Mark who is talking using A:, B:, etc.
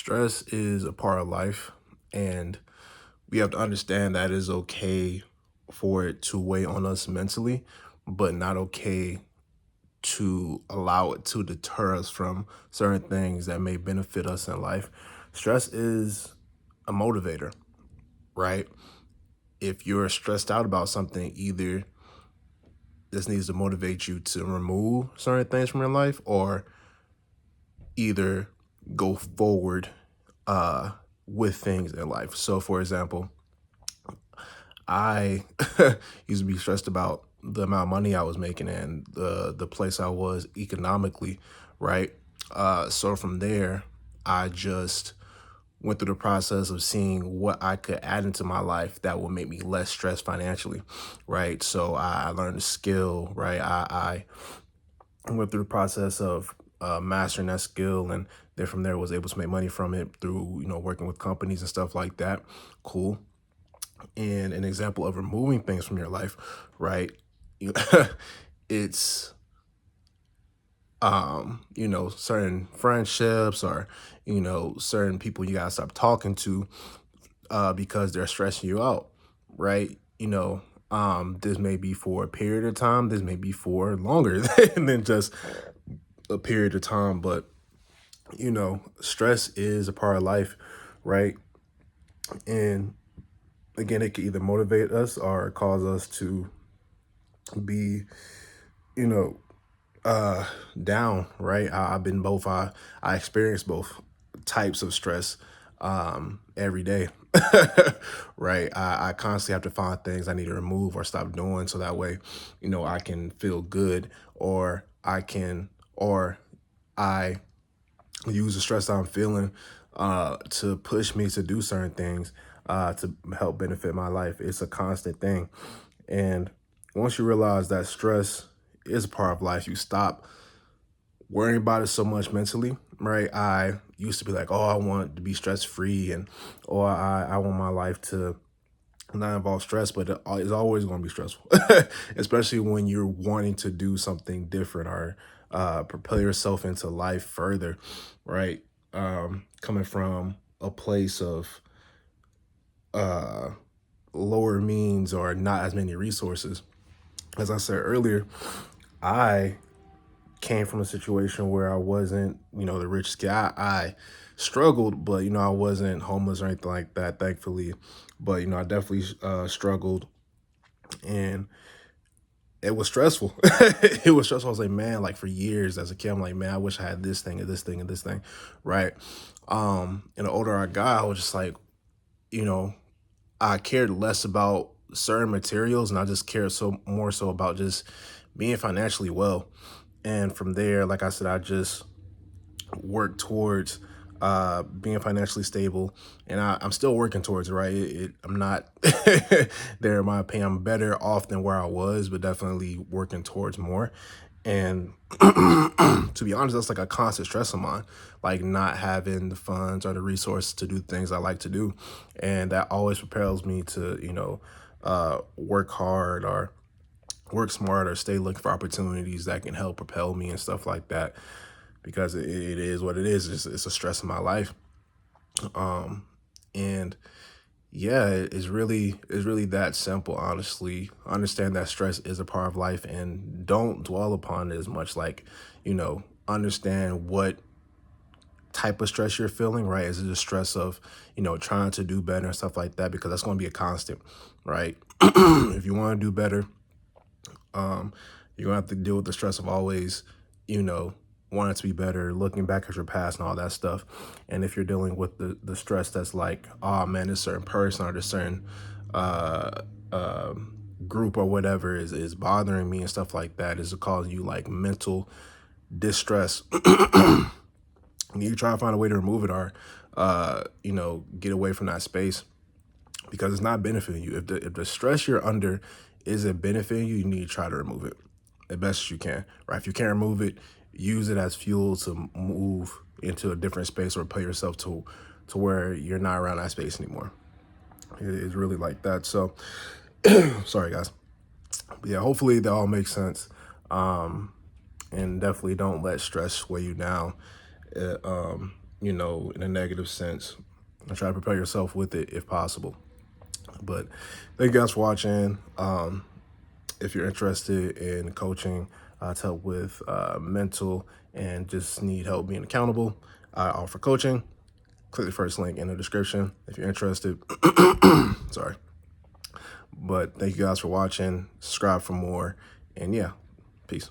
A: Stress is a part of life, and we have to understand that it's okay for it to weigh on us mentally, but not okay to allow it to deter us from certain things that may benefit us in life. Stress is a motivator, right? If you're stressed out about something, either this needs to motivate you to remove certain things from your life or either go forward uh, with things in life. So, for example, I used to be stressed about the amount of money I was making and the place I was economically, right? So from there, I just went through the process of seeing what I could add into my life that would make me less stressed financially, right? So I learned a skill, right? I went through the process of mastering that skill, and then from there was able to make money from it through working with companies and stuff like that. Cool. And an example of removing things from your life, right? You- it's certain friendships or certain people you gotta stop talking to because they're stressing you out, right? This may be for a period of time, this may be for longer than just a period of time, but stress is a part of life, right? And again, it can either motivate us or cause us to be you know uh down, right? I've been both. I experience both types of stress every day. Right. I constantly have to find things I need to remove or stop doing so that way I can feel good, or I use the stress I'm feeling to push me to do certain things to help benefit my life. It's a constant thing. And once you realize that stress is a part of life, you stop worrying about it so much mentally, right? I used to be like, oh, I want to be stress free, and or I want my life to not involve stress, but it's always going to be stressful, especially when you're wanting to do something different or propel yourself into life further, right? Coming from a place of uh, lower means or not as many resources. As I said earlier, I came from a situation where I wasn't, the richest kid. I struggled, but I wasn't homeless or anything like that, thankfully. But I definitely struggled, and it was stressful. It was stressful. I was like, man, like for years as a kid, I'm like, man, I wish I had this thing and this thing and this thing, right? And the older I got, I was just like, you know, I cared less about certain materials, and I just cared so more so about just being financially well. And from there, like I said, I just worked towards being financially stable, and I'm still working towards it. Right, I'm not there in my opinion. I'm better off than where I was, but definitely working towards more. And to be honest, that's like a constant stress of mine, like not having the funds or the resources to do things I like to do, and that always propels me to work hard or work smart or stay looking for opportunities that can help propel me and stuff like that, because it is what it is. It's a stress in my life. And yeah, it's really that simple, honestly. Understand that stress is a part of life and don't dwell upon it as much. Like, understand what type of stress you're feeling, right? Is it a stress of, trying to do better and stuff like that? Because that's going to be a constant, right? If you want to do better, um, you're gonna have to deal with the stress of always, you know, wanting to be better, looking back at your past and all that stuff. And if you're dealing with the stress that's like, oh man, this certain person or this certain uh uh group or whatever is bothering me and stuff like that, is causing you like mental distress. You try to find a way to remove it or get away from that space, because it's not benefiting you. If the stress you're under isn't benefiting you, you need to try to remove it as best as you can. Right? If you can't remove it, use it as fuel to move into a different space or put yourself to where you're not around that space anymore. It's really like that. So sorry guys. But yeah, hopefully that all makes sense. And definitely don't let stress weigh you down. you know, in a negative sense. And try to prepare yourself with it if possible. But thank you guys for watching. If you're interested in coaching to help with mental and just need help being accountable, I offer coaching. Click the first link in the description if you're interested. Sorry. But thank you guys for watching. Subscribe for more. And yeah, peace.